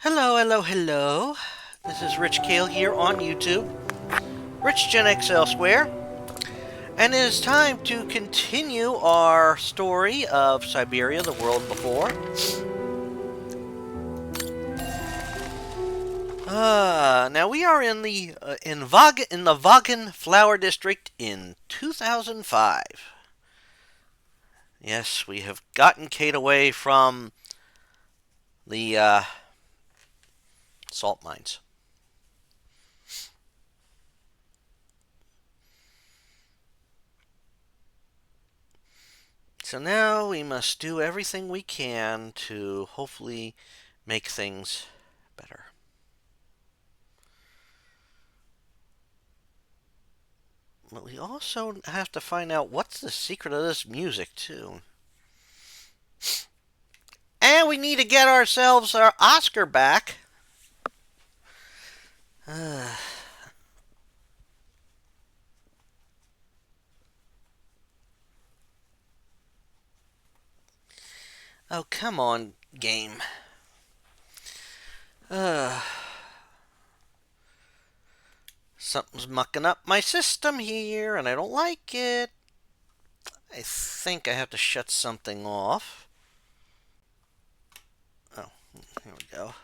Hello, hello, hello. This is Rich Kale here on YouTube, Rich Gen X elsewhere, and it is time to continue our story of Syberia The World Before. Now we are in the Vagen Flower District in 2005. Yes, we have gotten Kate away from the salt mines. So now we must do everything we can to hopefully make things better. But we also have to find out what's the secret of this music, too. And we need to get ourselves our Oscar back. Oh, come on, game. Uh, Something's mucking up my system here, and I don't like it. I think I have to shut something off. Oh, here we go.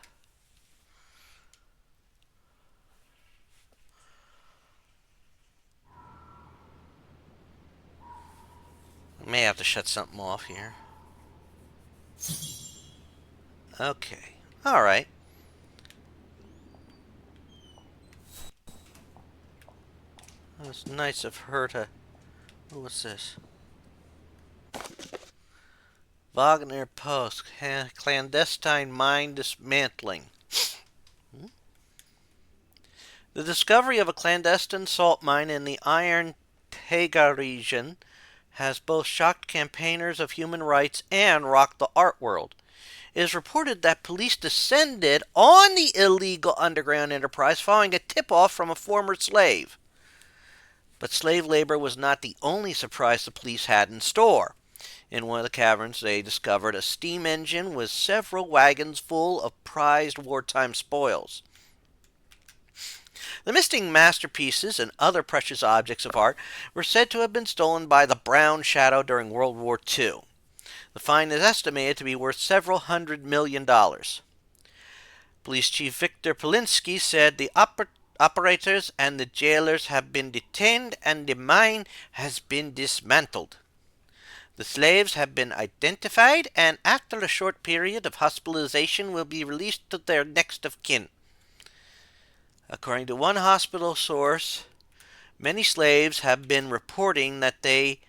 I may have to shut something off here. Okay. Alright. It was nice of her to... Oh, what's this? Wagner Post. Clandestine mine dismantling. The discovery of a clandestine salt mine in the Iron Tega region has both shocked campaigners of human rights and rocked the art world. It is reported that police descended on the illegal underground enterprise following a tip-off from a former slave. But slave labor was not the only surprise the police had in store. In one of the caverns, they discovered a steam engine with several wagons full of prized wartime spoils. The missing masterpieces and other precious objects of art were said to have been stolen by the Brown Shadow during World War II. The find is estimated to be worth several $100 million. Police Chief Victor Polinsky said the operators and the jailers have been detained and the mine has been dismantled. The slaves have been identified and after a short period of hospitalization will be released to their next of kin. According to one hospital source, many slaves have been reporting that they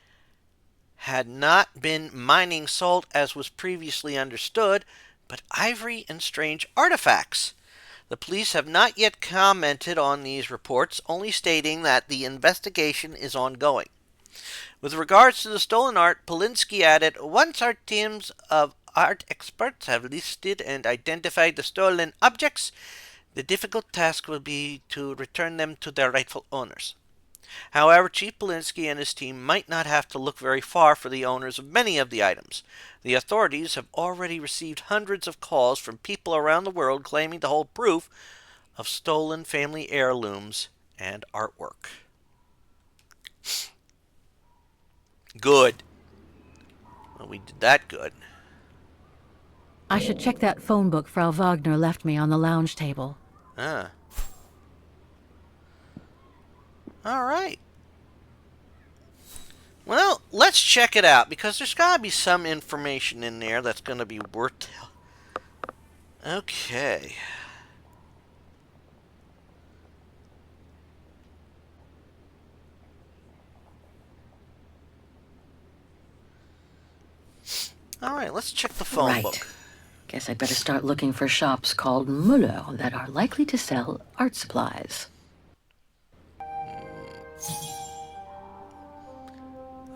had not been mining salt as was previously understood, but ivory and strange artifacts. The police have not yet commented on these reports, only stating that the investigation is ongoing. With regards to the stolen art, Polinsky added, once our teams of art experts have listed and identified the stolen objects, the difficult task will be to return them to their rightful owners. However, Chief Polinsky and his team might not have to look very far for the owners of many of the items. The authorities have already received hundreds of calls from people around the world claiming to hold proof of stolen family heirlooms and artwork. Good. Well, we did that good. I should check that phone book Frau Wagner left me on the lounge table. Ah. All right. Well, let's check it out because there's got to be some information in there that's going to be worth. Okay. All right, let's check the phone book. Guess I'd better start looking for shops called Muller that are likely to sell art supplies.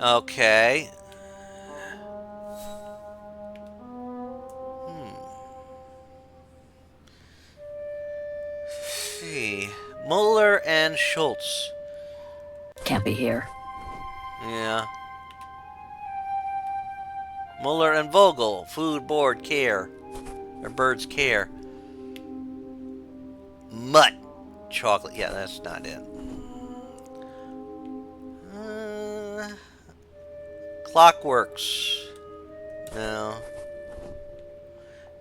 Okay. See. Muller and Schultz. Can't be here. Yeah. Muller and Vogel, Food Board Care. Or Birds Care. Mutt. Chocolate. Yeah, that's not it. Clockworks. No.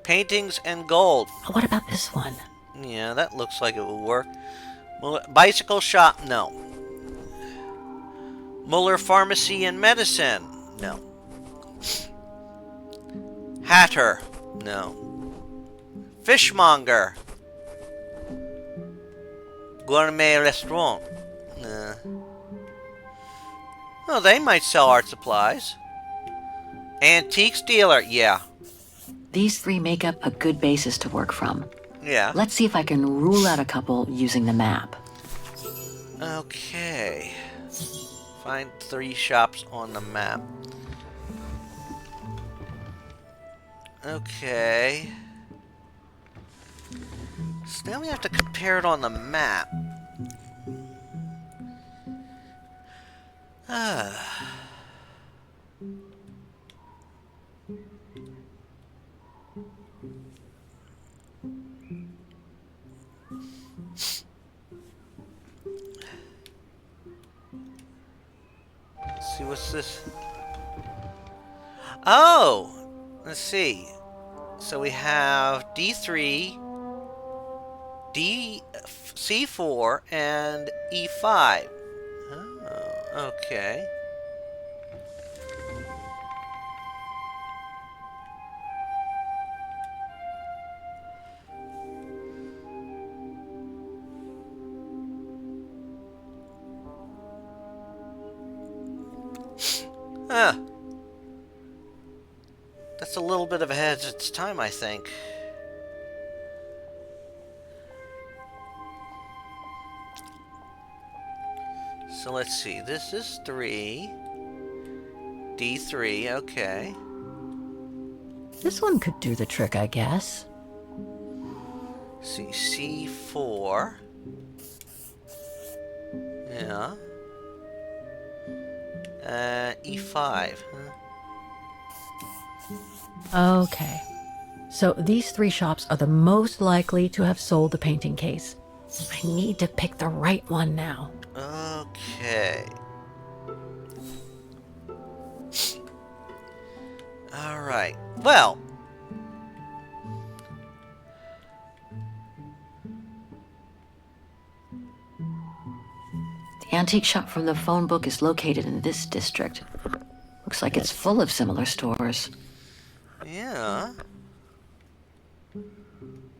Paintings and gold. What about this one? Yeah, that looks like it would work. Bicycle shop. No. Muller Pharmacy and Medicine. No. Hatter. No. Fishmonger. Gourmet restaurant. Nah. Oh, they might sell art supplies. Antiques dealer. Yeah. These three make up a good basis to work from. Yeah. Let's see if I can rule out a couple using the map. Okay. Find 3 shops on the map. Okay. So now we have to compare it on the map. Let's see, what's this? Oh! Let's see. So we have D3, C4, and E5. Oh, okay. Huh. That's a little bit of ahead of its time, I think. So let's see. This is 3. D3, okay. This one could do the trick, I guess. See, C4. Yeah. E5. Huh? Okay. So these three shops are the most likely to have sold the painting case. I need to pick the right one now. Okay. Alright. Well. The antique shop from the phone book is located in this district. Looks like it's full of similar stores. Yeah.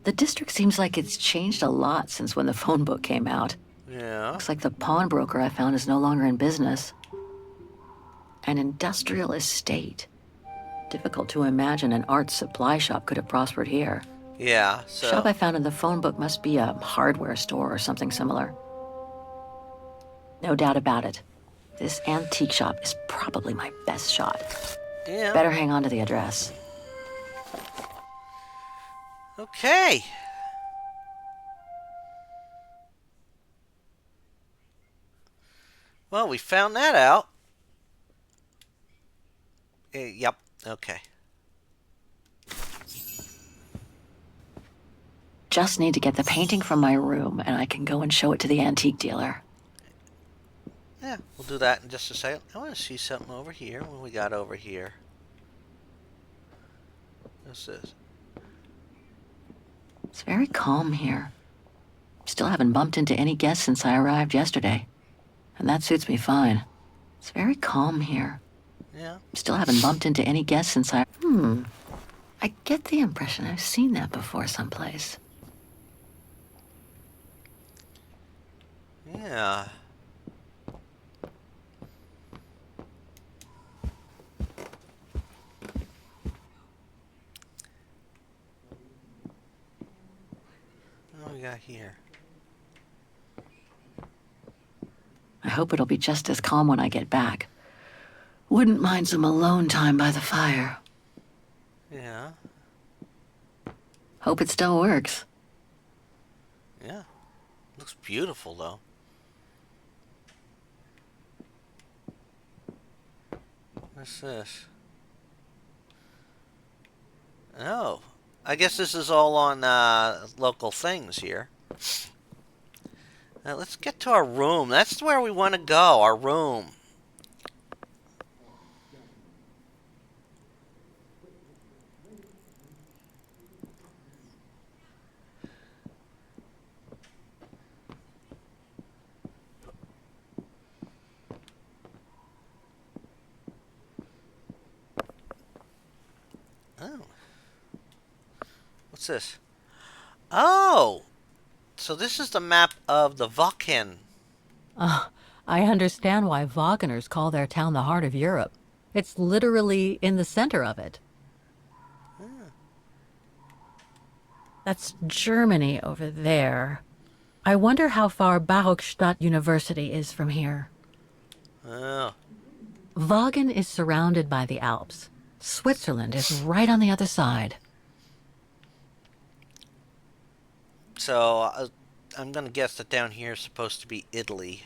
The district seems like it's changed a lot since when the phone book came out. Yeah. Looks like the pawnbroker I found is no longer in business. An industrial estate. Difficult to imagine an art supply shop could have prospered here. Yeah, The shop I found in the phone book must be a hardware store or something similar. No doubt about it. This antique shop is probably my best shot. Yeah. Better hang on to the address. Okay. Well, we found that out. Yep. Okay. Just need to get the painting from my room, and I can go and show it to the antique dealer. Yeah, we'll do that in just a second. I want to see something over here. What we got over here? What's this? It's very calm here. Still haven't bumped into any guests since I arrived yesterday. And that suits me fine. It's very calm here. Yeah. Still haven't bumped into any guests since I... I get the impression I've seen that before someplace. Yeah. What do we got here? I hope it'll be just as calm when I get back. Wouldn't mind some alone time by the fire. Yeah. Hope it still works. Yeah. Looks beautiful, though. What's this? Oh. I guess this is all on local things here. Now let's get to our room. That's where we want to go, our room. Oh, what's this? Oh, so this is the map of the Valken. I understand why Wagner's call their town the heart of Europe. It's literally in the center of it. That's Germany over there. I wonder how far Baruchstadt University is from here. Oh, Wagen is surrounded by the Alps. Switzerland is right on the other side. so I'm gonna guess that down here is supposed to be Italy.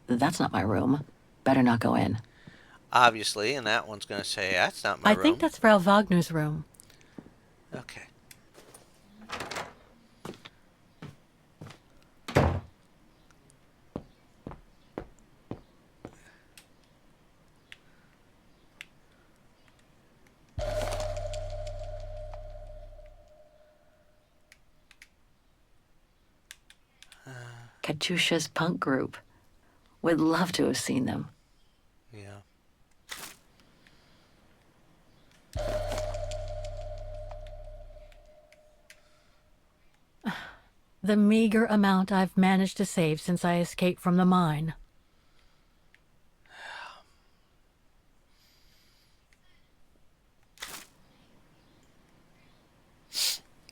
That's not my room. Better not go in. Obviously, and that one's gonna say that's not my I think room. that's Frau Wagner's room. Okay. Katusha's punk group. Would love to have seen them. Yeah. The meager amount I've managed to save since I escaped from the mine.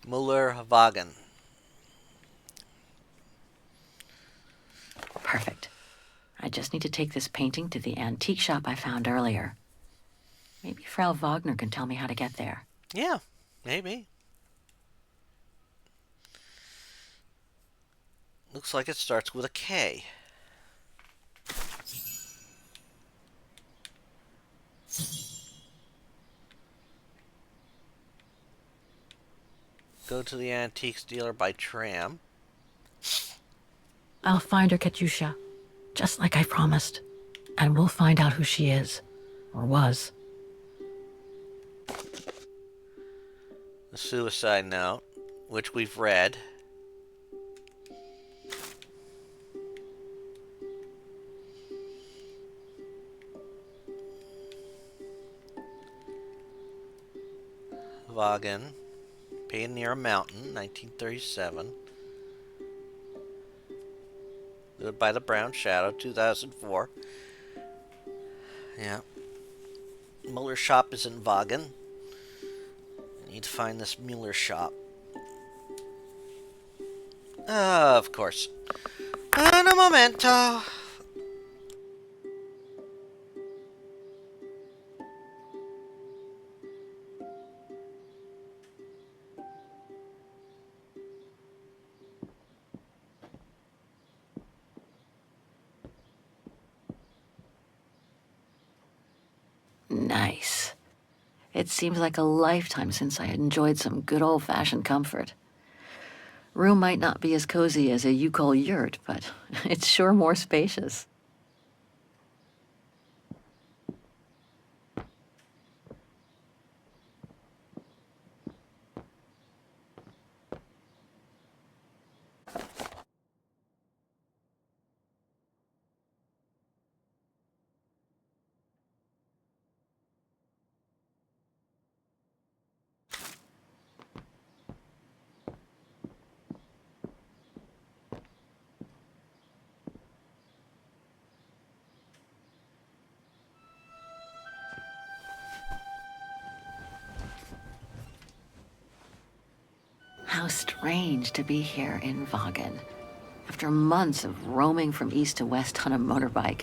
Muller Wagen. Perfect. I just need to take this painting to the antique shop I found earlier. Maybe Frau Wagner can tell me how to get there. Yeah, maybe. Looks like it starts with a K. Go to the antiques dealer by tram. I'll find her, Katusha. Just like I promised. And we'll find out who she is. Or was. The suicide note, which we've read. Wagen, painted near a mountain, 1937. Lived by the Brown Shadow, 2004. Yeah. Muller's shop is in Wagen. I need to find this Mueller shop. Of course. Un momento. Nice. It seems like a lifetime since I enjoyed some good old-fashioned comfort. Room might not be as cozy as a you-call yurt, but it's sure more spacious. How strange to be here in Wagen. After months of roaming from east to west on a motorbike,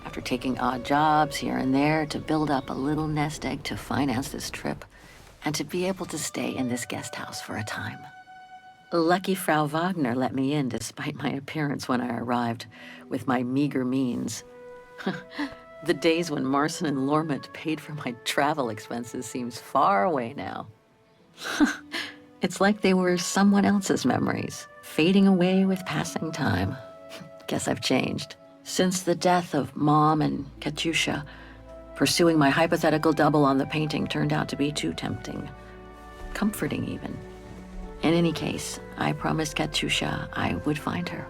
after taking odd jobs here and there to build up a little nest egg to finance this trip, and to be able to stay in this guest house for a time. Lucky Frau Wagner let me in despite my appearance when I arrived, with my meager means. The days when Marson and Lormont paid for my travel expenses seems far away now. It's like they were someone else's memories, fading away with passing time. Guess I've changed. Since the death of Mom and Katusha, pursuing my hypothetical double on the painting turned out to be too tempting. Comforting, even. In any case, I promised Katusha I would find her.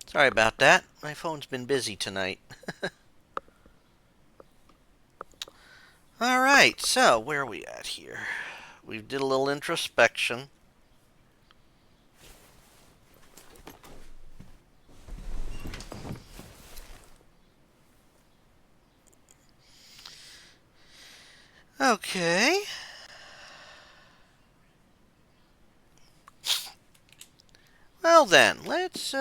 Sorry about that. My phone's been busy tonight. Alright, so where are we at here? We did a little introspection. Okay. Well then, let's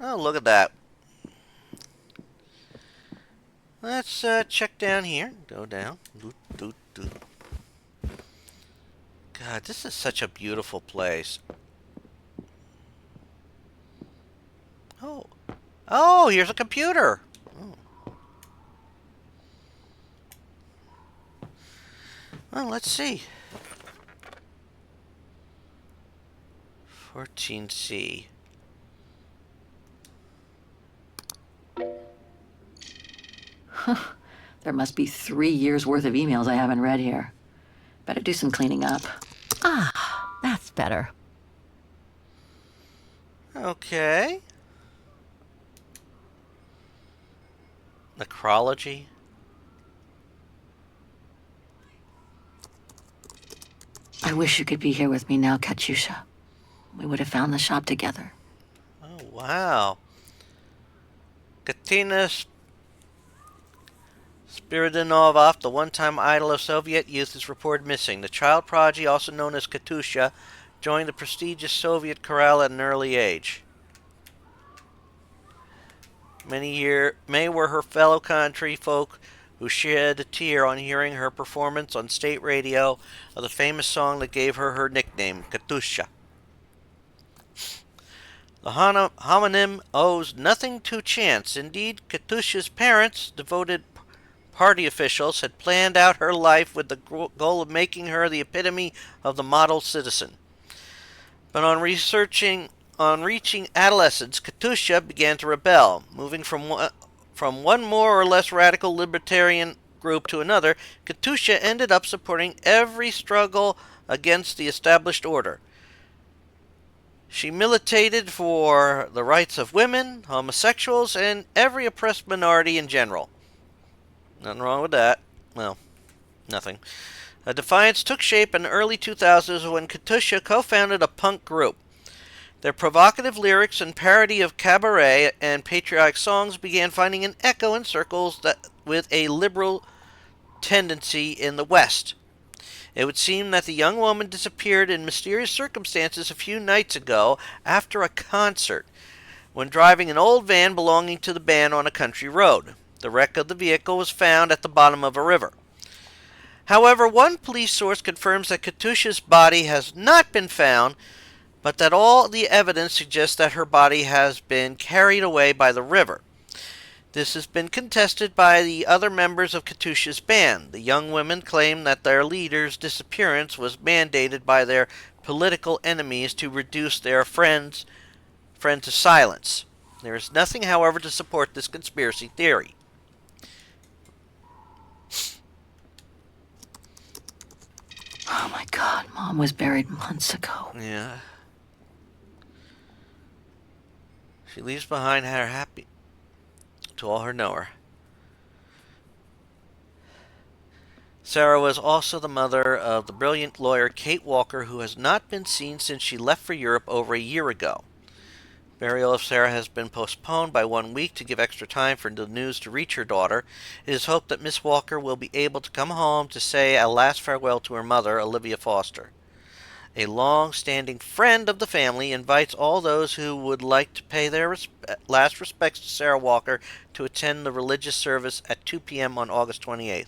oh, look at that. Let's check down here. Go down. Doot, doot, doot. God, this is such a beautiful place. Oh. Oh, here's a computer. Oh. Well, let's see. 14C. There must be 3 years worth of emails I haven't read here. Better do some cleaning up. Ah, that's better. Okay. Necrology. I wish you could be here with me now, Katusha. We would have found the shop together. Oh, wow. Katina Spiridonova, the one-time idol of Soviet youth, is reported missing. The child prodigy, also known as Katusha, joined the prestigious Soviet chorale at an early age. Many were her fellow country folk who shed a tear on hearing her performance on state radio of the famous song that gave her her nickname, Katusha. The homonym owes nothing to chance. Indeed, Katusha's parents, devoted party officials, had planned out her life with the goal of making her the epitome of the model citizen. But on reaching adolescence, Katusha began to rebel, moving from one more or less radical libertarian group to another. Katusha ended up supporting every struggle against the established order. She militated for the rights of women, homosexuals, and every oppressed minority in general. Nothing wrong with that. Well, nothing. Defiance took shape in the early 2000s when Katusha co-founded a punk group. Their provocative lyrics and parody of cabaret and patriotic songs began finding an echo in circles with a liberal tendency in the West. It would seem that the young woman disappeared in mysterious circumstances a few nights ago after a concert when driving an old van belonging to the band on a country road. The wreck of the vehicle was found at the bottom of a river. However, one police source confirms that Katusha's body has not been found, but that all the evidence suggests that her body has been carried away by the river. This has been contested by the other members of Katusha's band. The young women claim that their leader's disappearance was mandated by their political enemies to reduce their friends to silence. There is nothing, however, to support this conspiracy theory. Oh my God, Mom was buried months ago. Yeah. She leaves behind her happy to all her knower. Sarah was also the mother of the brilliant lawyer Kate Walker, who has not been seen since she left for Europe over a year ago. Burial of Sarah has been postponed by 1 week to give extra time for the news to reach her daughter. It is hoped that Miss Walker will be able to come home to say a last farewell to her mother, Olivia Foster. A long-standing friend of the family invites all those who would like to pay their last respects to Sarah Walker to attend the religious service at 2 p.m. on August 28th.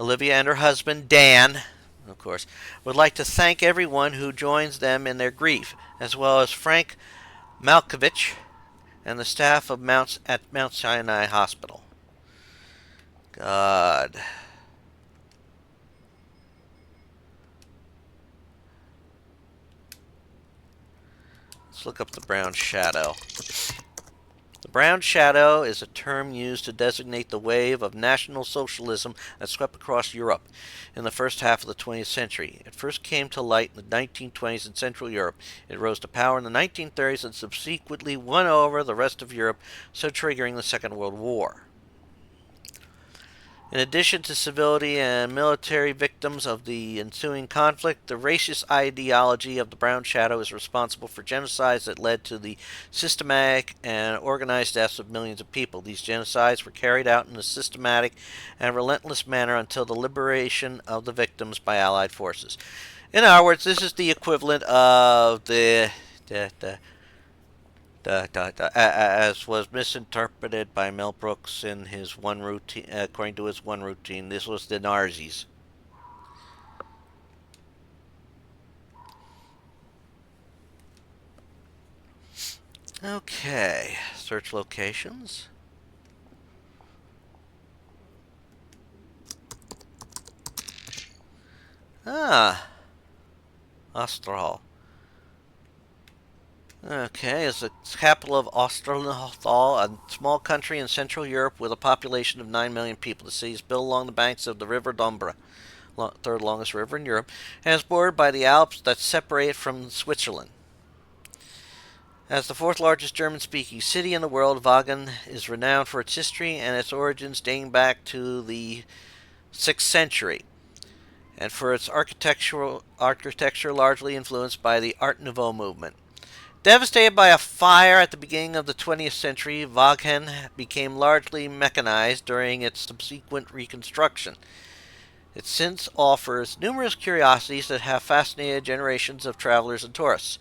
Olivia and her husband, Dan, of course, would like to thank everyone who joins them in their grief, as well as Frank Malkovich and the staff of Mount Sinai Hospital. God. Let's look up the brown shadow. The brown shadow is a term used to designate the wave of National Socialism that swept across Europe in the first half of the 20th century. It first came to light in the 1920s in Central Europe. It rose to power in the 1930s and subsequently won over the rest of Europe, so triggering the Second World War. In addition to civility and military victims of the ensuing conflict, the racist ideology of the Brown Shadow is responsible for genocides that led to the systematic and organized deaths of millions of people. These genocides were carried out in a systematic and relentless manner until the liberation of the victims by Allied forces. In other words, this is the equivalent of the as was misinterpreted by Mel Brooks in his one routine. According to his one routine, this was the Narzies. Okay, search locations. Ah, Osterhall. Okay, it's the capital of Osterhall, a small country in Central Europe with a population of 9 million people. The city is built along the banks of the River Dombra, third longest river in Europe, and is bordered by the Alps that separate it from Switzerland. As the fourth largest German-speaking city in the world, Vagen is renowned for its history and its origins dating back to the 6th century, and for its architecture largely influenced by the Art Nouveau movement. Devastated by a fire at the beginning of the 20th century, Vagen became largely mechanized during its subsequent reconstruction. It since offers numerous curiosities that have fascinated generations of travelers and tourists.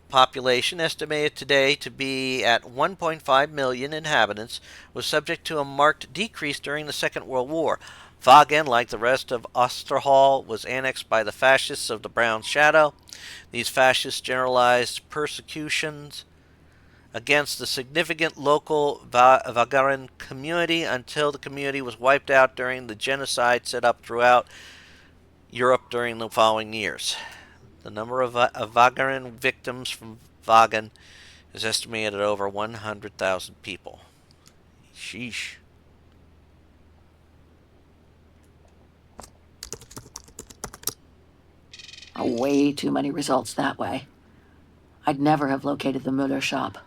Population estimated today to be at 1.5 million inhabitants, was subject to a marked decrease during the Second World War. Vagen, like the rest of Osterhall, was annexed by the fascists of the Brown Shadow. These fascists generalized persecutions against the significant local Vagaran community until the community was wiped out during the genocide set up throughout Europe during the following years. The number of Vagaran victims from Vagen is estimated at over 100,000 people. Sheesh. Way too many results that way. I'd never have located the Muller shop.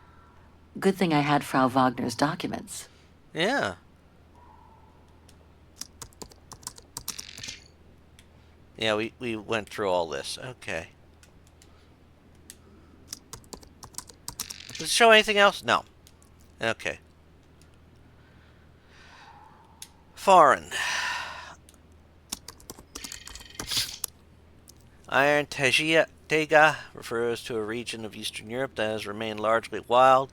Good thing I had Frau Wagner's documents. Yeah. Yeah, we went through all this. Okay. Does it show anything else? No. Okay. Foreign. Iron Tega refers to a region of Eastern Europe that has remained largely wild.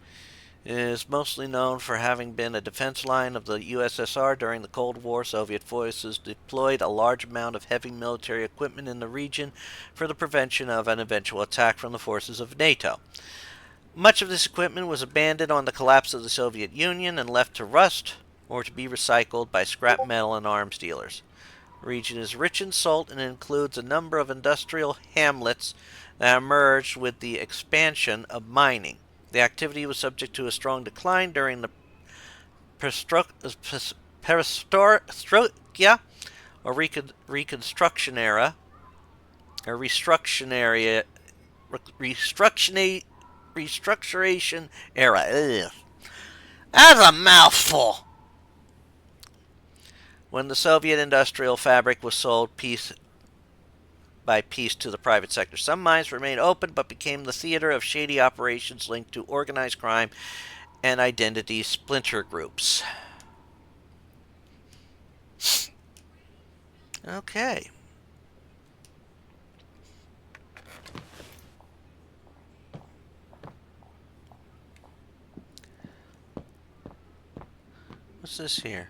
It is mostly known for having been a defense line of the USSR during the Cold War. Soviet forces deployed a large amount of heavy military equipment in the region for the prevention of an eventual attack from the forces of NATO. Much of this equipment was abandoned on the collapse of the Soviet Union and left to rust or to be recycled by scrap metal and arms dealers. The region is rich in salt and includes a number of industrial hamlets that emerged with the expansion of mining. The activity was subject to a strong decline during the perestroika, or reconstruction era, or restructuration era. Ugh. That's a mouthful. When the Soviet industrial fabric was sold piece by piece to the private sector. Some mines remained open but became the theater of shady operations linked to organized crime and identity splinter groups. Okay. What's this here?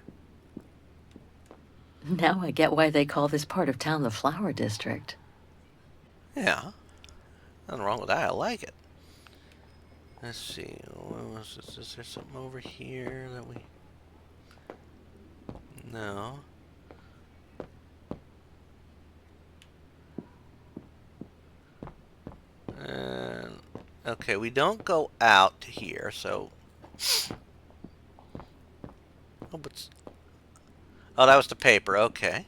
Now I get why they call this part of town the Flower District. Yeah. Nothing wrong with that. I like it. Let's see. What was this? Is there something over here that we... No. And... Okay, we don't go out here, so... Oh, but... Oh, that was the paper. Okay.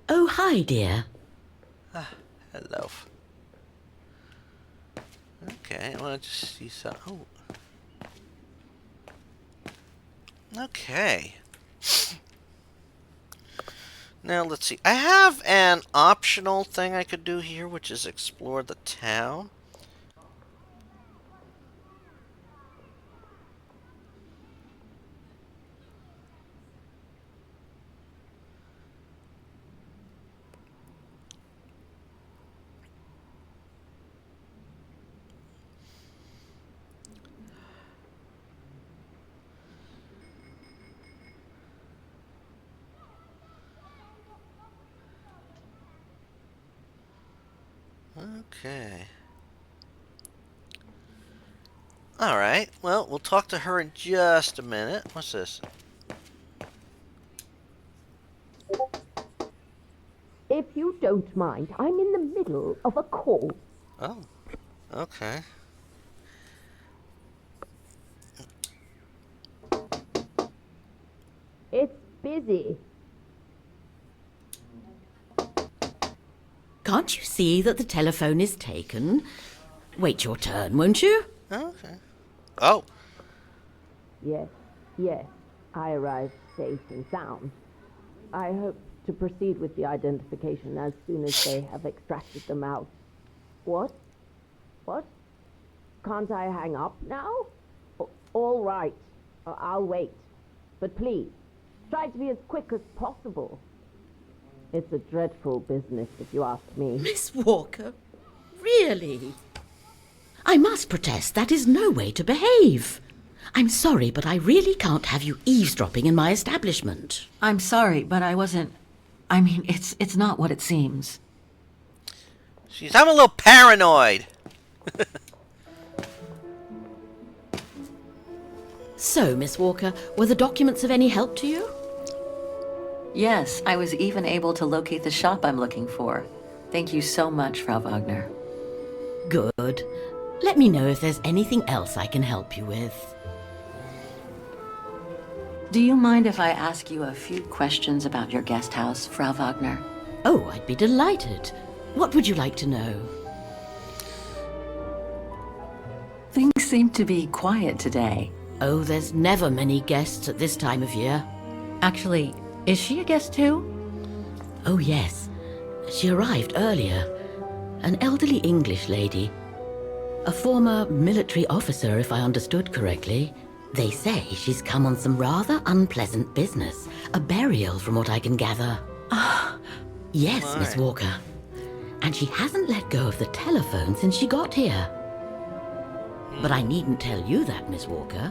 Oh, hi, dear. Hello. Okay, I want to just see some... Oh. Okay. Now, let's see. I have an optional thing I could do here, which is explore the town. Okay. Alright, well, we'll talk to her in just a minute. What's this? If you don't mind, I'm in the middle of a call. Oh, okay. It's busy. Can't you see that the telephone is taken? Wait your turn, won't you? Okay. Oh, Yes, I arrived safe and sound. I hope to proceed with the identification as soon as they have extracted them out. What? What? Can't I hang up now? All right, I'll wait. But please, try to be as quick as possible. It's a dreadful business, if you ask me. Miss Walker? Really? I must protest, that is no way to behave. I'm sorry, but I really can't have you eavesdropping in my establishment. I'm sorry, but I wasn't... I mean, it's not what it seems. I'm a little paranoid. So, Miss Walker, were the documents of any help to you? Yes, I was even able to locate the shop I'm looking for. Thank you so much, Frau Wagner. Good. Let me know if there's anything else I can help you with. Do you mind if I ask you a few questions about your guest house, Frau Wagner? Oh, I'd be delighted. What would you like to know? Things seem to be quiet today. Oh, there's never many guests at this time of year. Actually, is she a guest too? Oh, yes. She arrived earlier. An elderly English lady. A former military officer, if I understood correctly. They say she's come on some rather unpleasant business. A burial, from what I can gather. Yes, My. Miss Walker. And she hasn't let go of the telephone since she got here. But I needn't tell you that, Miss Walker.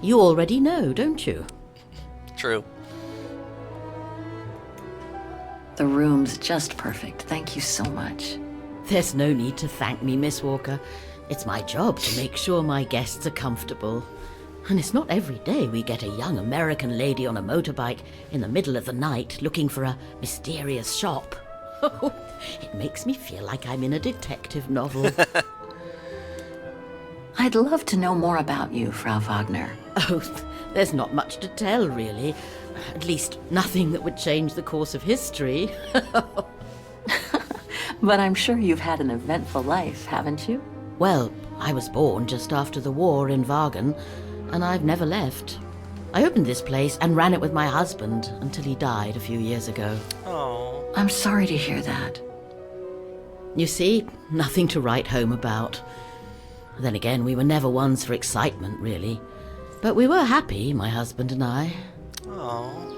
You already know, don't you? True. The room's just perfect. Thank you so much. There's no need to thank me, Miss Walker. It's my job to make sure my guests are comfortable. And it's not every day we get a young American lady on a motorbike in the middle of the night looking for a mysterious shop. It makes me feel like I'm in a detective novel. I'd love to know more about you, Frau Wagner. Oh, there's not much to tell, really. At least nothing that would change the course of history. But I'm sure you've had an eventful life, haven't you? Well, I was born just after the war in Wagen, and I've never left. I opened this place and ran it with my husband until he died a few years ago. Oh. I'm sorry to hear that. You see, nothing to write home about. Then again, we were never ones for excitement, really. But we were happy, my husband and I. Oh.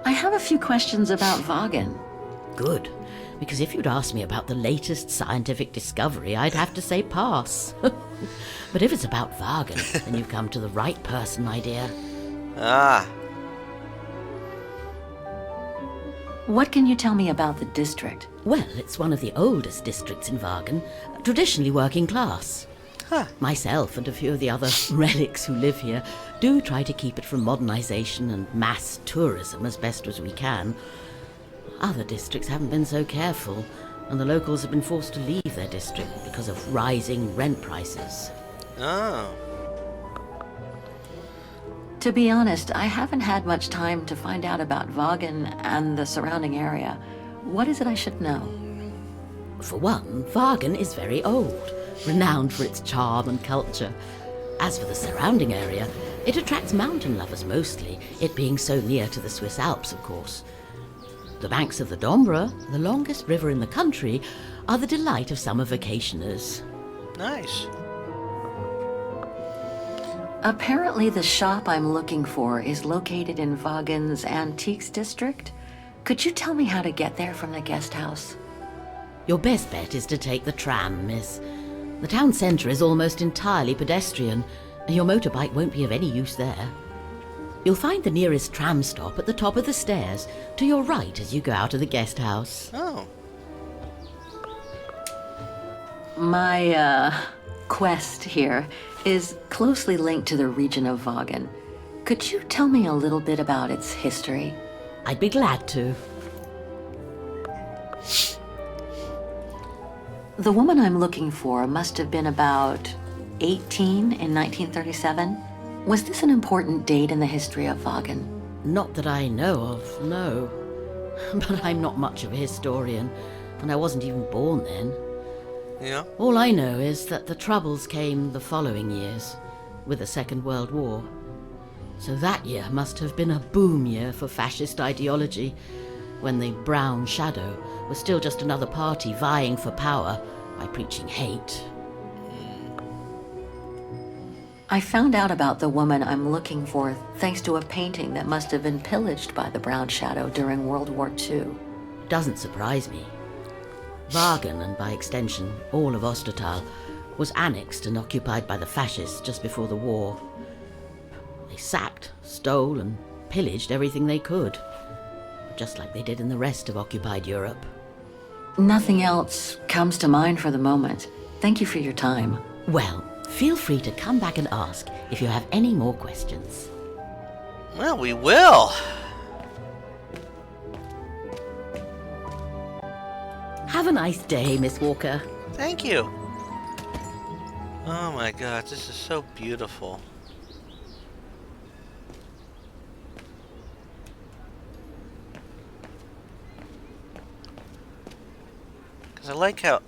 I have a few questions about Vaughan. Good, because if you'd asked me about the latest scientific discovery, I'd have to say pass. But if it's about Vaughan, then you've come to the right person, my dear. Ah. What can you tell me about the district? Well, it's one of the oldest districts in Vaughan, traditionally working class. Huh. Myself and a few of the other relics who live here do try to keep it from modernization and mass tourism as best as we can. Other districts haven't been so careful, and the locals have been forced to leave their district because of rising rent prices. Oh. To be honest, I haven't had much time to find out about Vaughan and the surrounding area. What is it I should know? For one, Vaughan is very old, renowned for its charm and culture. As for the surrounding area, it attracts mountain lovers mostly, it being so near to the Swiss Alps, of course. The banks of the Dombre, the longest river in the country, are the delight of summer vacationers. Nice. Apparently the shop I'm looking for is located in Vaughan's Antiques District. Could you tell me how to get there from the guest house? Your best bet is to take the tram, miss. The town centre is almost entirely pedestrian, and your motorbike won't be of any use there. You'll find the nearest tram stop at the top of the stairs, to your right as you go out of the guest house. Oh. My, quest here is closely linked to the region of Vaughan. Could you tell me a little bit about its history? I'd be glad to. The woman I'm looking for must have been about 18 in 1937. Was this an important date in the history of Vaughan? Not that I know of, no. But I'm not much of a historian, and I wasn't even born then. Yeah. All I know is that the Troubles came the following years, with the Second World War. So that year must have been a boom year for fascist ideology, when the Brown Shadow was still just another party vying for power by preaching hate. I found out about the woman I'm looking for thanks to a painting that must have been pillaged by the Brown Shadow during World War II. Doesn't surprise me. Vaughan, and by extension all of Ostertal, was annexed and occupied by the fascists just before the war. They sacked, stole, and pillaged everything they could, just like they did in the rest of occupied Europe. Nothing else comes to mind for the moment. Thank you for your time. Well, feel free to come back and ask if you have any more questions. Well, we will. Have a nice day, Miss Walker. Thank you. Oh my God, this is so beautiful. Because I like how...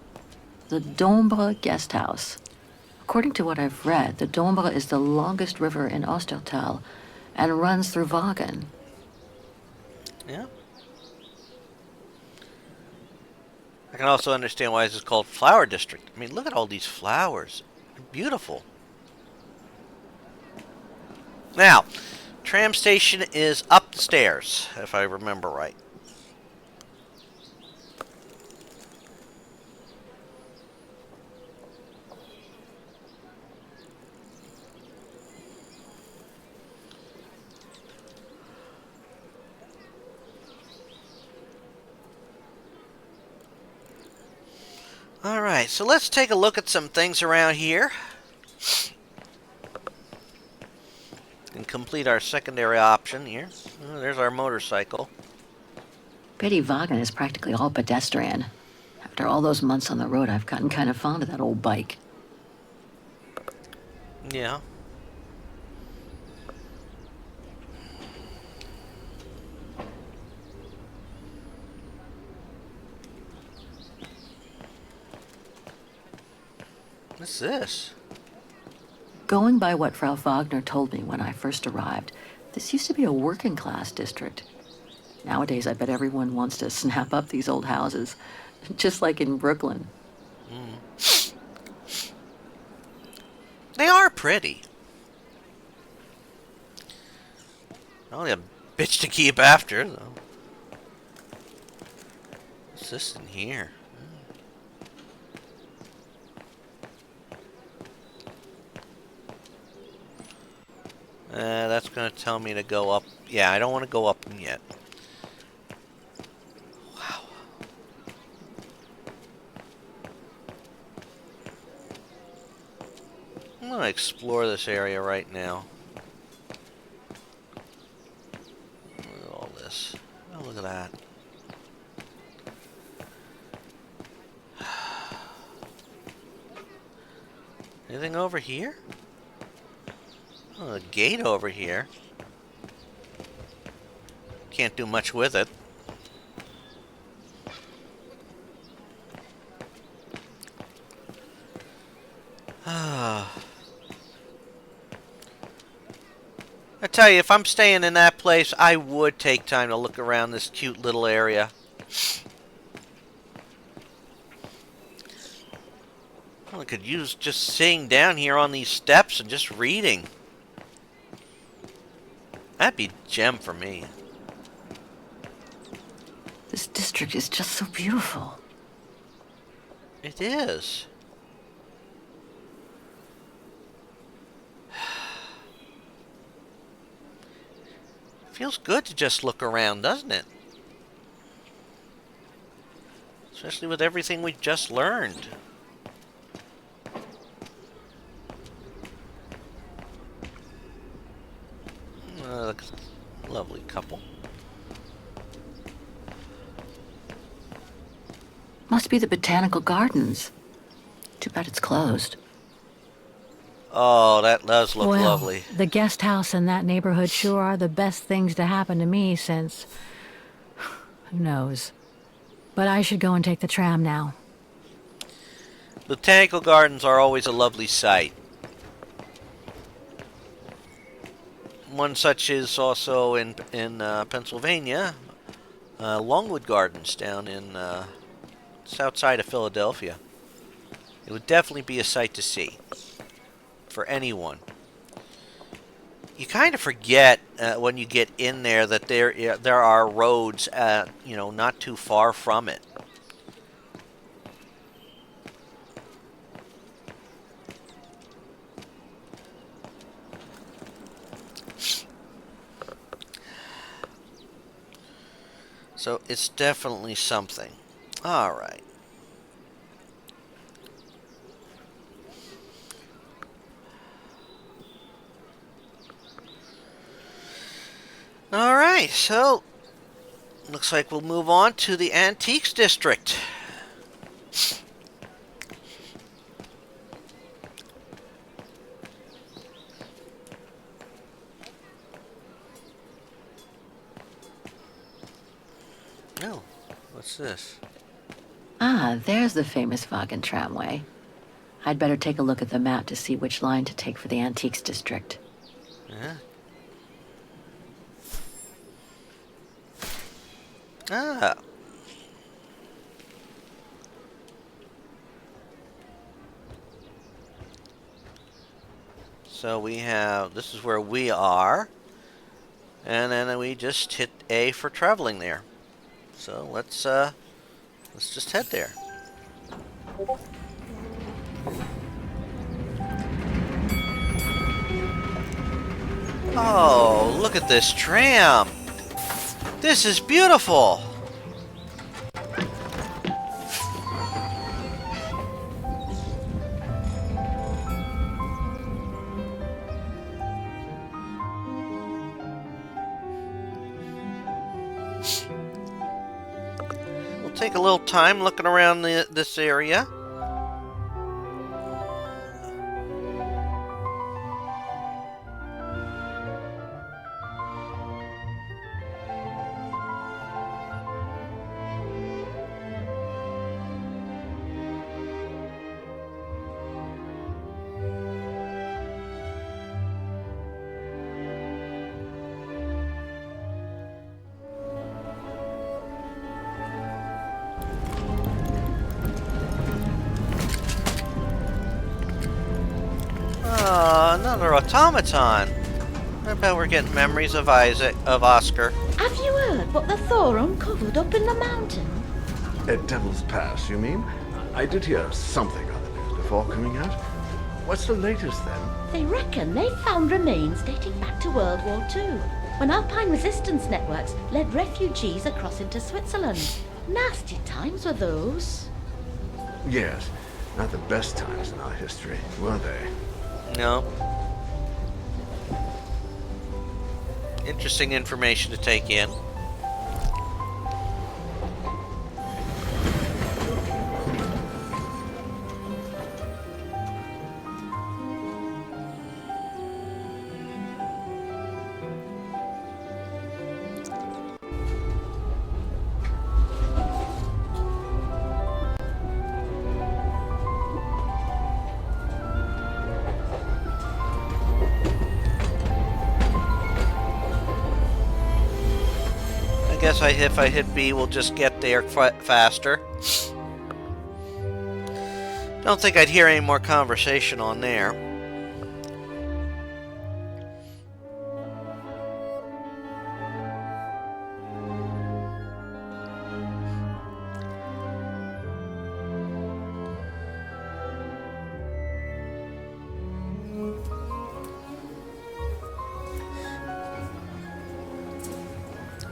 The Dombre Guest House. According to what I've read, the Dombre is the longest river in Ostertal and runs through Vaughan. Yeah. I can also understand why this is called Flower District. I mean, look at all these flowers. They're beautiful. Now, tram station is up the stairs, if I remember right. Alright, so let's take a look at some things around here. And complete our secondary option here. Oh, there's our motorcycle. Pity Vaughan is practically all pedestrian. After all those months on the road, I've gotten kind of fond of that old bike. Yeah. What's this? Going by what Frau Wagner told me when I first arrived, this used to be a working-class district. Nowadays, I bet everyone wants to snap up these old houses, just like in Brooklyn. They are pretty. Only a bitch to keep after, though. What's this in here? That's going to tell me to go up. Yeah, I don't want to go up them yet. Wow. I'm going to explore this area right now. Look at all this. Oh, look at that. Anything over here? Oh, a gate over here. Can't do much with it. I tell you, if I'm staying in that place, I would take time to look around this cute little area. Well, I could use just sitting down here on these steps and just reading. That'd be a gem for me. This district is just so beautiful. It is. Feels good to just look around, doesn't it? Especially with everything we just learned. Lovely couple. Must be the botanical gardens. Too bad it's closed. Oh, that does look Well, lovely. the guest house in that neighborhood sure are the best things to happen to me since... Who knows? But I should go and take the tram now. Botanical gardens are always a lovely sight. One such is also in Pennsylvania, Longwood Gardens down in south side of Philadelphia. It would definitely be a sight to see for anyone. You kind of forget when you get in there that there are roads, not too far from it. So it's definitely something. All right. All right, so looks like we'll move on to the Antiques District. Oh, what's this? Ah, there's the famous Wagen tramway. I'd better take a look at the map to see which line to take for the Antiques District. Yeah. Ah. So we have, this is where we are, and then we just hit A for traveling there. So let's just head there. Oh, look at this tram. This is beautiful. We'll take a little time looking around this area. another automaton. I bet we're getting memories of Oscar. Have you heard what the Thor uncovered up in the mountain? At Devil's Pass, you mean? I did hear something on the news before coming out. What's the latest then? They reckon they found remains dating back to World War II, when Alpine resistance networks led refugees across into Switzerland. Nasty times were those. Yes, not the best times in our history, were they? No. Interesting information to take in. I guess if I hit B, we'll just get there faster. Don't think I'd hear any more conversation on there.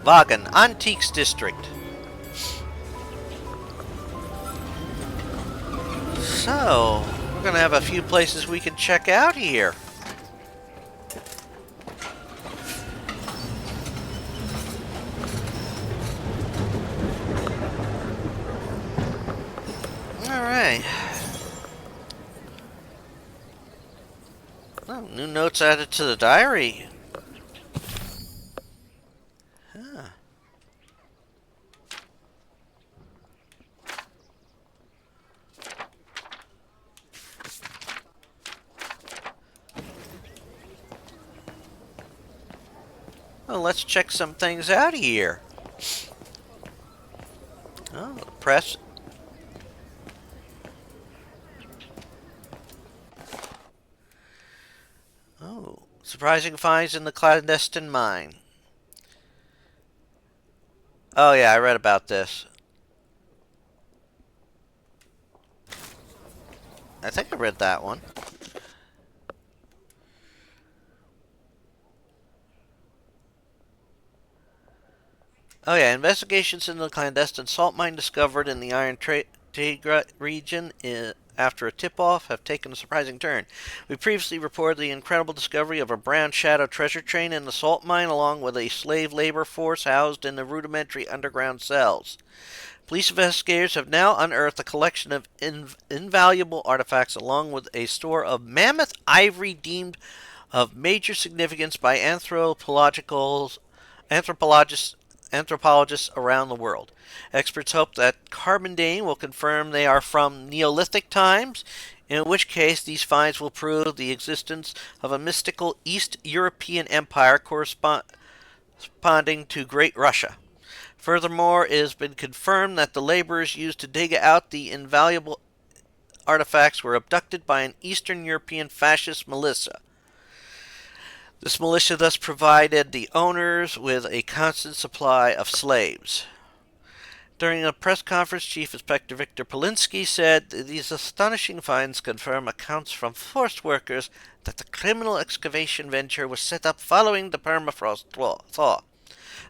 Wagen, Antiques District. So, we're gonna have a few places we can check out here. Alright. Oh, new notes added to the diary. Well, let's check some things out here. Oh, press. Oh, surprising finds in the clandestine mine. Oh yeah, I read about this. I think I read that one. Oh yeah, investigations into the clandestine salt mine discovered in the Iron Tegra region after a tip-off have taken a surprising turn. We previously reported the incredible discovery of a brown shadow treasure train in the salt mine along with a slave labor force housed in the rudimentary underground cells. Police investigators have now unearthed a collection of invaluable artifacts along with a store of mammoth ivory deemed of major significance by anthropologists around the world. Experts hope that carbondane will confirm they are from Neolithic times, in which case these finds will prove the existence of a mystical East European empire corresponding to Great Russia. Furthermore, it has been confirmed that the laborers used to dig out the invaluable artifacts were abducted by an Eastern European fascist militia. This militia thus provided the owners with a constant supply of slaves. During a press conference, Chief Inspector Victor Polinsky said these astonishing finds confirm accounts from forced workers that the criminal excavation venture was set up following the permafrost thaw.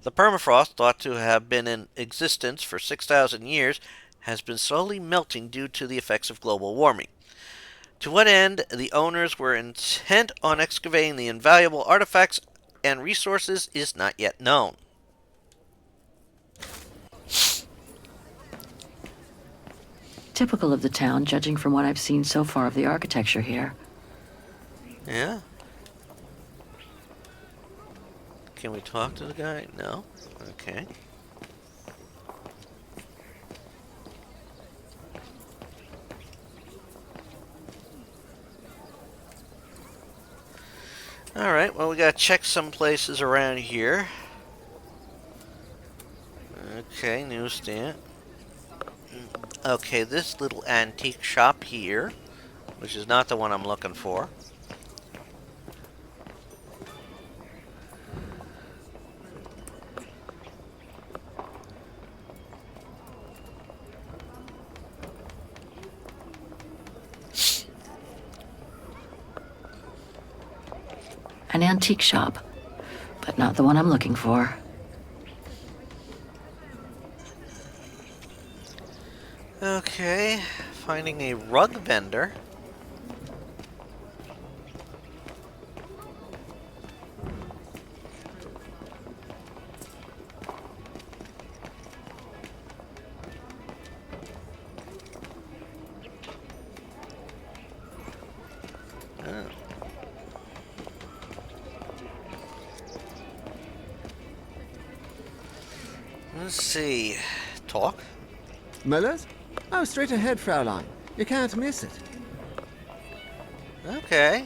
The permafrost, thought to have been in existence for 6,000 years, has been slowly melting due to the effects of global warming. To what end the owners were intent on excavating the invaluable artifacts and resources is not yet known. Typical of the town, judging from what I've seen so far of the architecture here. Yeah. Can we talk to the guy? No? Okay. Alright, well we gotta check some places around here. Okay, newsstand. Okay, this little antique shop here, which is not the one I'm looking for. An antique shop, but not the one I'm looking for. Okay, finding a rug vendor. Oh. Let's see. Talk? Miller's? Oh, straight ahead, Fraulein. You can't miss it. Okay.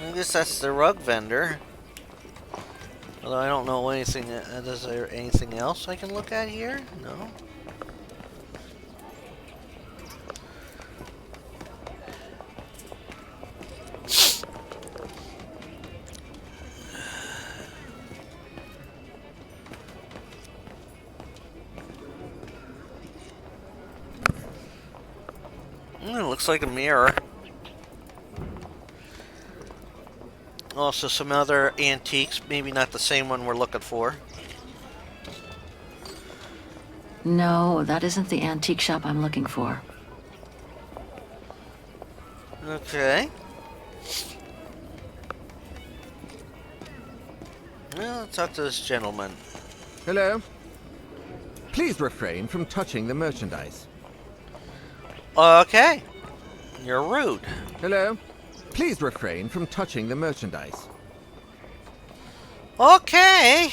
I guess that's the rug vendor. Although I don't know anything. Is there anything else I can look at here? No. It looks like a mirror. Also some other antiques, maybe not the same one we're looking for. No, that isn't the antique shop I'm looking for. Okay. Well, let's talk to this gentleman. Hello? Please refrain from touching the merchandise. Okay. You're rude. Hello? Please refrain from touching the merchandise. Okay.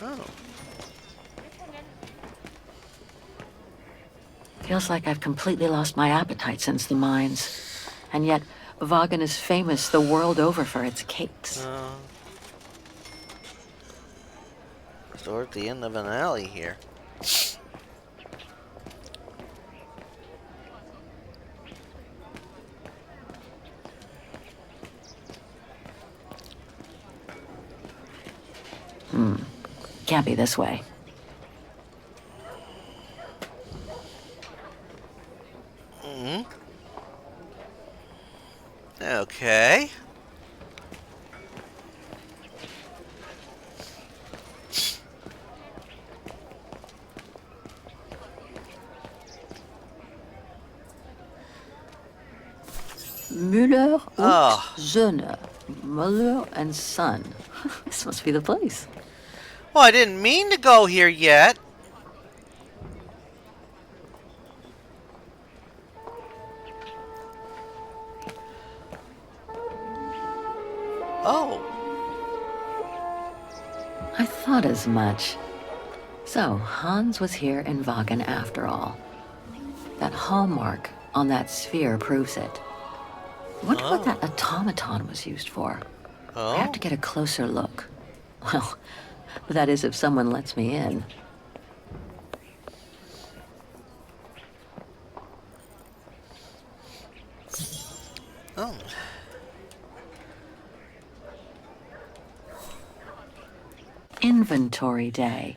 Oh. Feels like I've completely lost my appetite since the mines. And yet, Vaughan is famous the world over for its cakes. So we're at the end of an alley here. Can't be this way. Okay. Müller und Ah. Söhne. Müller and Son. This must be the place. Well, I didn't mean to go here yet. Oh. I thought as much. So, Hans was here in Vaughan after all. That hallmark on that sphere proves it. Wonder what that automaton was used for. I have to get a closer look. Well, that is if someone lets me in. Oh. Inventory day.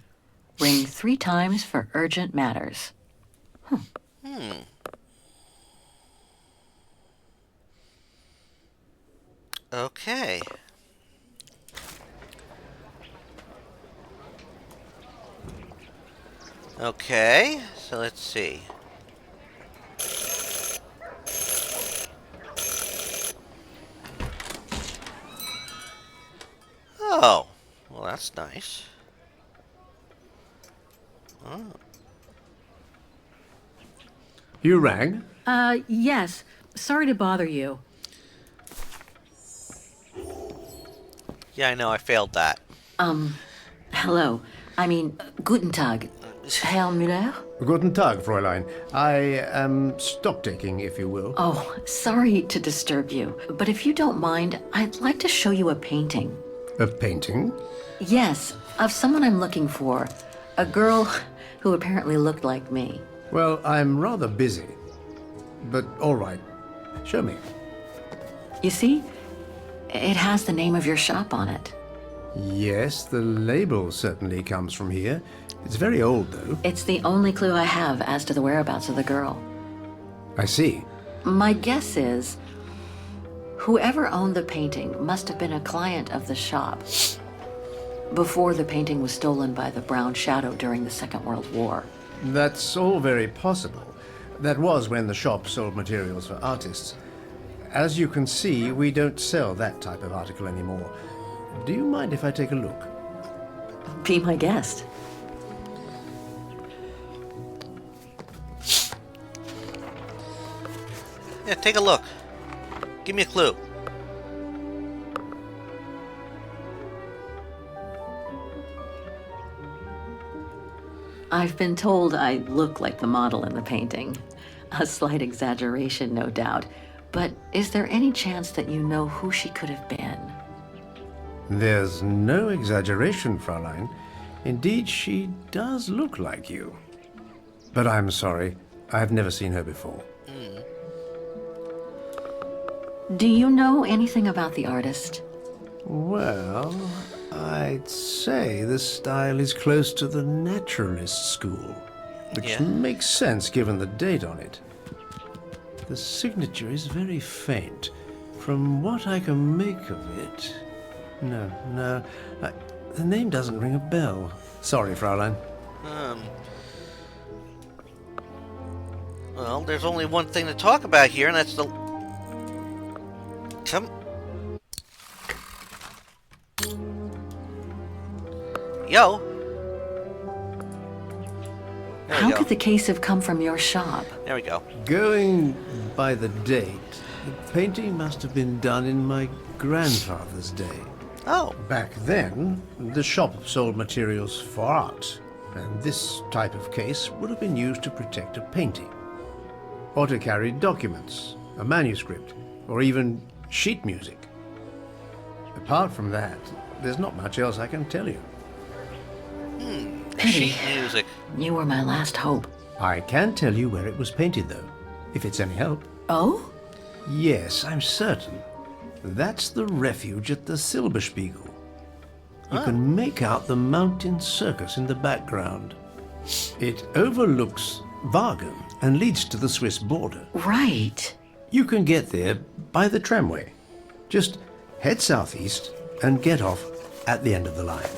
Ring 3 times for urgent matters. Okay. Okay, so let's see. Oh, well that's nice. Oh. You rang? Yes. Sorry to bother you. Yeah, I know, I failed that. Hello. Guten Tag. Herr Müller? Guten Tag, Fräulein. I am stock-taking, if you will. Oh, sorry to disturb you, but if you don't mind, I'd like to show you a painting. A painting? Yes, of someone I'm looking for. A girl who apparently looked like me. Well, I'm rather busy. But all right. Show me. You see? It has the name of your shop on it. Yes, the label certainly comes from here. It's very old, though. It's the only clue I have as to the whereabouts of the girl. I see. My guess is whoever owned the painting must have been a client of the shop before the painting was stolen by the Brown Shadow during the Second World War. That's all very possible. That was when the shop sold materials for artists. As you can see, we don't sell that type of article anymore. Do you mind if I take a look? Be my guest. Yeah, take a look. Give me a clue. I've been told I look like the model in the painting. A slight exaggeration, no doubt. But is there any chance that you know who she could have been? There's no exaggeration, Fraulein. Indeed, she does look like you. But I'm sorry, I've never seen her before. Do you know anything about the artist? Well, I'd say the style is close to the naturalist school, which Yeah. makes sense given the date on it. The signature is very faint. From what I can make of it... No, the name doesn't ring a bell. Sorry, Fraulein. Well, there's only one thing to talk about here, and that's the... Come... Yo! There How we go. could the case have come from your shop? There we go. Going by the date, the painting must have been done in my grandfather's day. Oh, Back then, the shop sold materials for art, and this type of case would have been used to protect a painting, or to carry documents, a manuscript, or even sheet music. Apart from that, there's not much else I can tell you. Pity. sheet music. You were my last hope. I can tell you where it was painted, though, if it's any help. Oh? Yes, I'm certain. That's the refuge at the Silberspiegel. You can make out the mountain circus in the background. It overlooks Wagen and leads to the Swiss border. Right. You can get there by the tramway. Just head southeast and get off at the end of the line.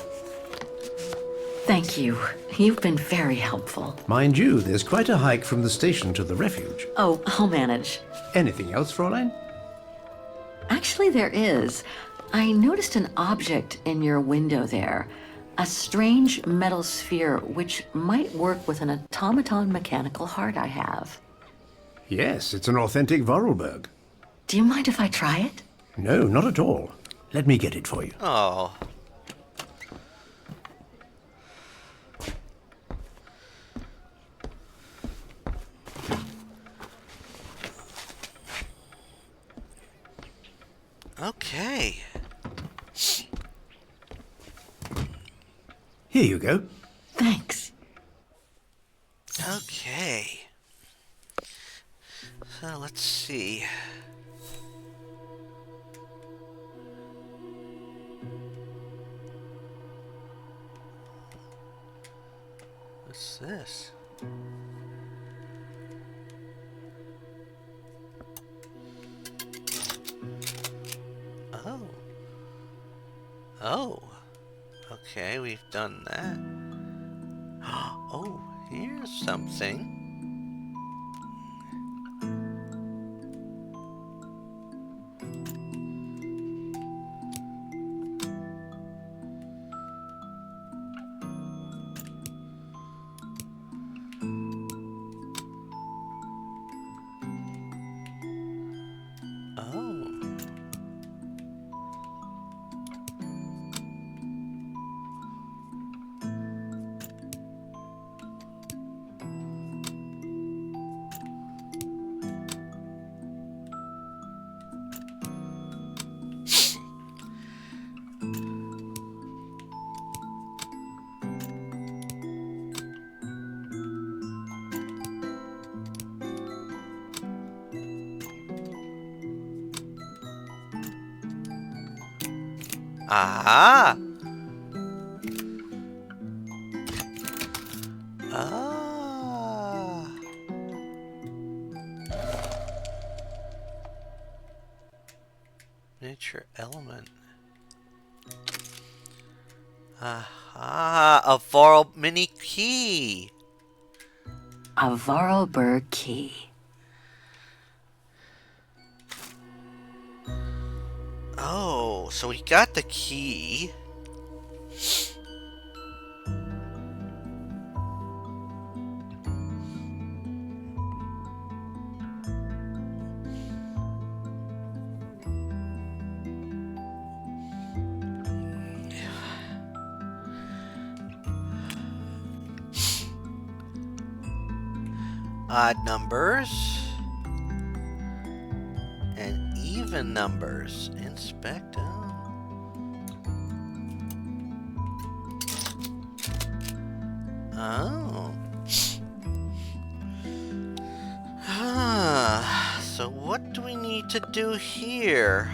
Thank you. You've been very helpful. Mind you, there's quite a hike from the station to the refuge. Oh, I'll manage. Anything else, Fräulein? Actually, there is. I noticed an object in your window there. A strange metal sphere which might work with an automaton mechanical heart I have. Yes, it's an authentic Vorarlberg. Do you mind if I try it? No, not at all. Let me get it for you. Oh. Okay. Here you go. Thanks. Okay. So let's see. What's this? Oh. Oh. Okay, we've done that. Oh, here's something. Oh. Ah. Ah. Nature element. Aha. A Varl mini key. A Vorarlberg key. Oh, so we got the key. Odd numbers and even numbers. Inspect them. Oh. So what do we need to do here?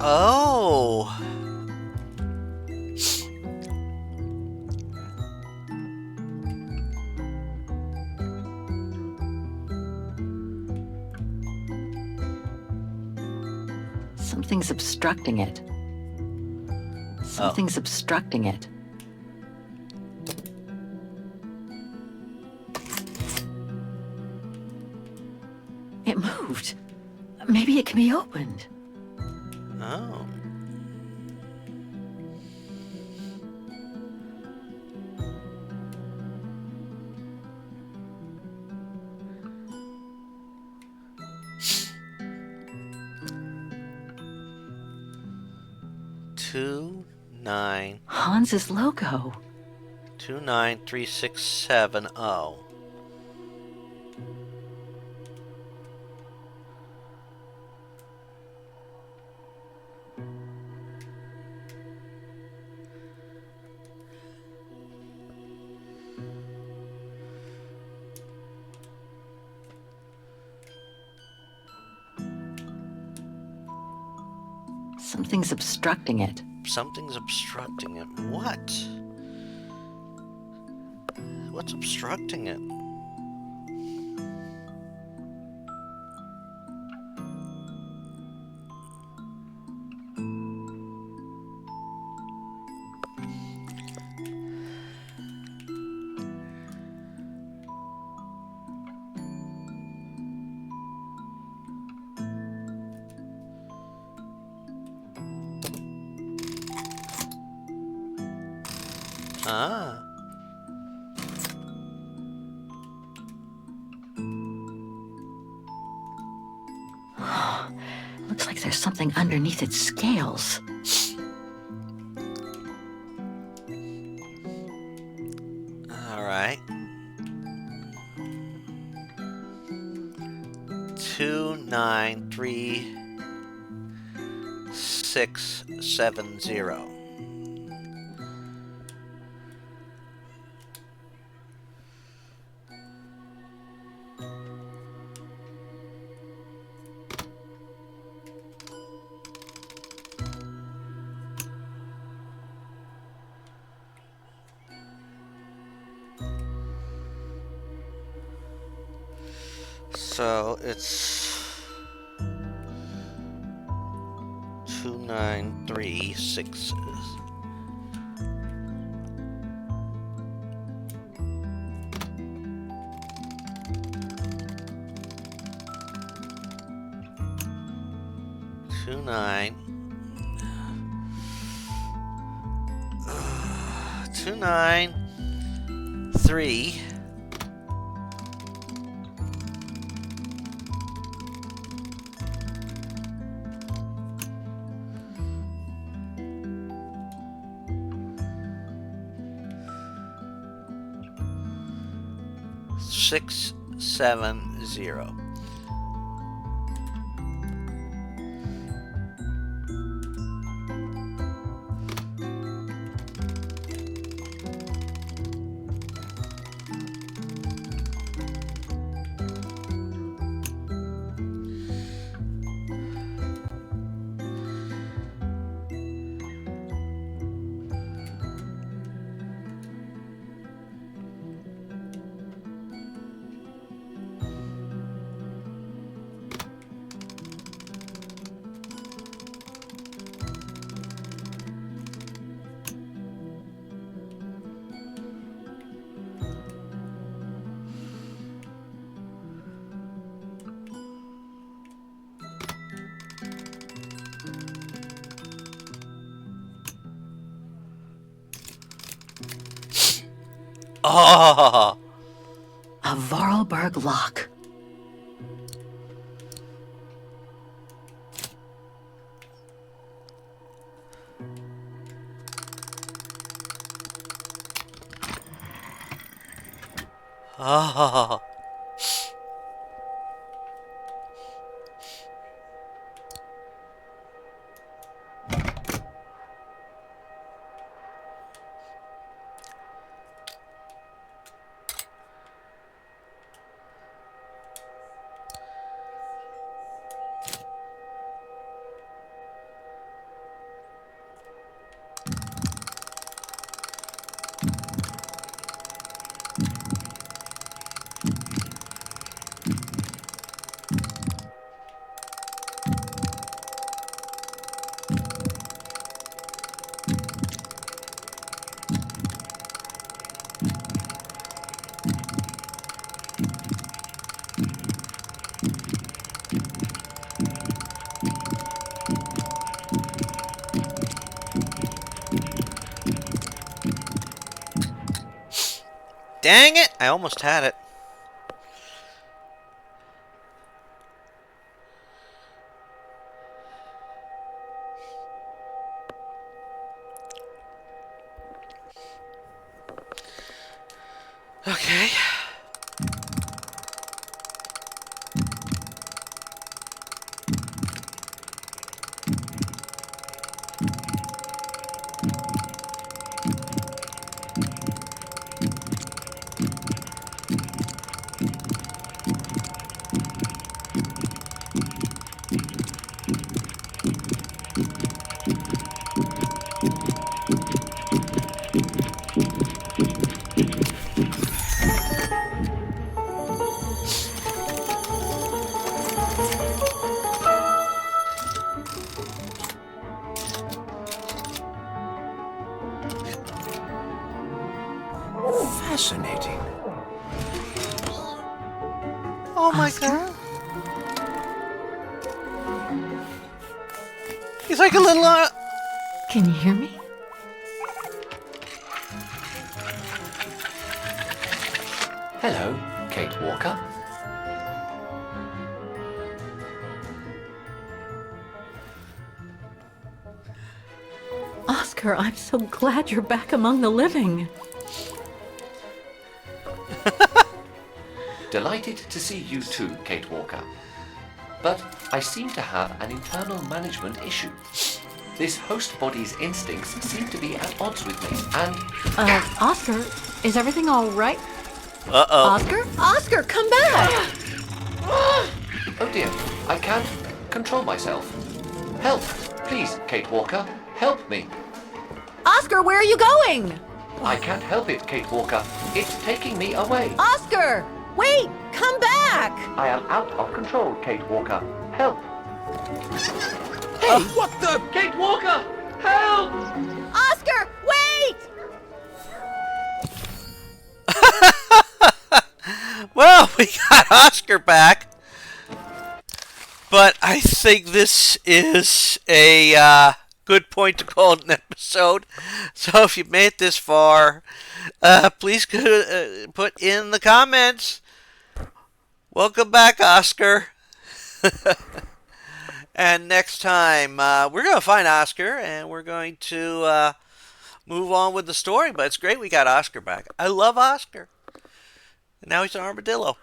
Oh. Something's obstructing it. Something's obstructing it. It moved. Maybe it can be opened. Oh. Two nine Hans's logo. 293670. Something's obstructing it. Something's obstructing it. What? What's obstructing it? Ah. Looks like there's something underneath its scales. All right. 293670. So it's 2936. Two nine. 293. 670. Oh. A Vorarlberg lock. Oh. Dang it! I almost had it. Okay. Fascinating. Oh my Oscar? god. He's like a little. Can you hear me? Hello, Kate Walker. Oscar, I'm so glad you're back among the living. Delighted to see you too, Kate Walker. But I seem to have an internal management issue. This host body's instincts seem to be at odds with me, and... Oscar, is everything all right? Uh-oh. Oscar? Oscar, come back! Oh dear, I can't control myself. Help! Please, Kate Walker, help me. Oscar, where are you going? I can't help it, Kate Walker. It's taking me away. Oscar! Wait! Come back! I am out of control, Kate Walker. Help! Hey, what the? Kate Walker! Help! Oscar, wait! Well, we got Oscar back. But I think this is a good point to call it an episode. So if you made it this far, please put in the comments. Welcome back, Oscar. And next time, we're going to find Oscar, and we're going to move on with the story. But it's great we got Oscar back. I love Oscar. And now he's an armadillo.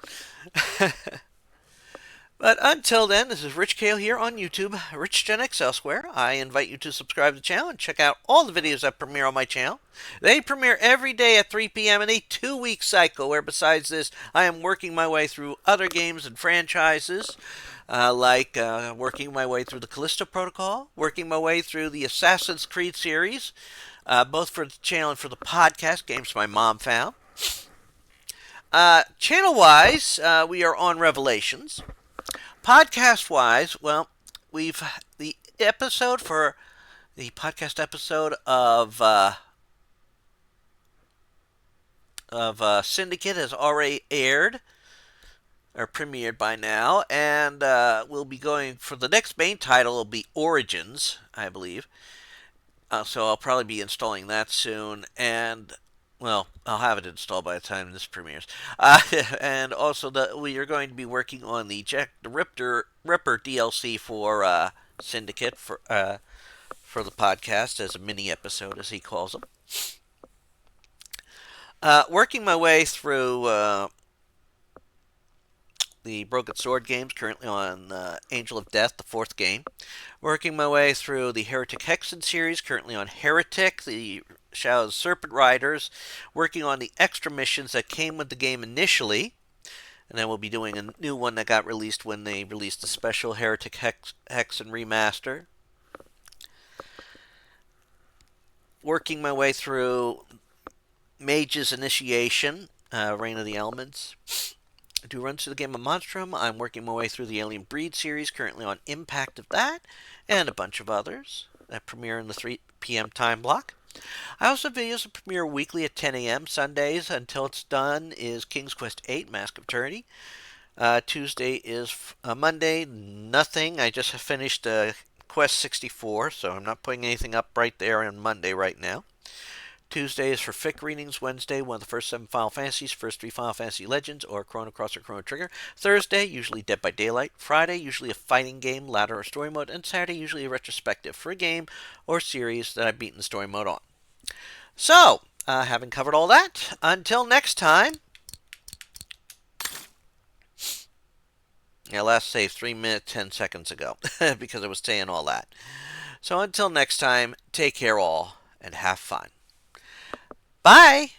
But until then, this is Rich Kale here on YouTube, Rich Gen X elsewhere. I invite you to subscribe to the channel and check out all the videos that premiere on my channel. They premiere every day at 3 p.m. in a 2-week cycle, where besides this, I am working my way through other games and franchises, like working my way through the Callisto Protocol, working my way through the Assassin's Creed series, both for the channel and for the podcast, games my mom found. Channel-wise, we are on Revelations. Podcast-wise, well, we've the episode for the podcast episode of Syndicate has already aired or premiered by now, and we'll be going for the next main title. Will be Origins, I believe. So I'll probably be installing that soon, and Well, I'll have it installed by the time this premieres. And also, we are going to be working on the Jack the Ripper DLC for Syndicate for the podcast as a mini episode, as he calls them. Working my way through the Broken Sword games, currently on Angel of Death, the fourth game. Working my way through the Heretic Hexen series, currently on Heretic, the Shadow of the Serpent Riders. Working on the extra missions that came with the game initially. And then we'll be doing a new one that got released when they released the special Heretic Hexen remaster. Working my way through Mage's Initiation, Reign of the Elements. I do runs through the game of Monstrum. I'm working my way through the Alien Breed series, currently on Impact of that, and a bunch of others that premiere in the 3 p.m. time block. I also have videos that premiere weekly at 10 a.m. Sundays until it's done is King's Quest VIII, Mask of Eternity. Tuesday is Monday, nothing. I just have finished Quest 64, so I'm not putting anything up right there on Monday right now. Tuesday is for FIC readings. Wednesday, one of the first 7 Final Fantasies, first 3 Final Fantasy Legends, or Chrono Cross or Chrono Trigger. Thursday, usually Dead by Daylight. Friday, usually a fighting game, ladder or story mode. And Saturday, usually a retrospective for a game or series that I've beaten the story mode on. So, having covered all that, until next time. Yeah, last save 3 minutes, 10 seconds ago, because I was saying all that. So until next time, take care all, and have fun. Bye!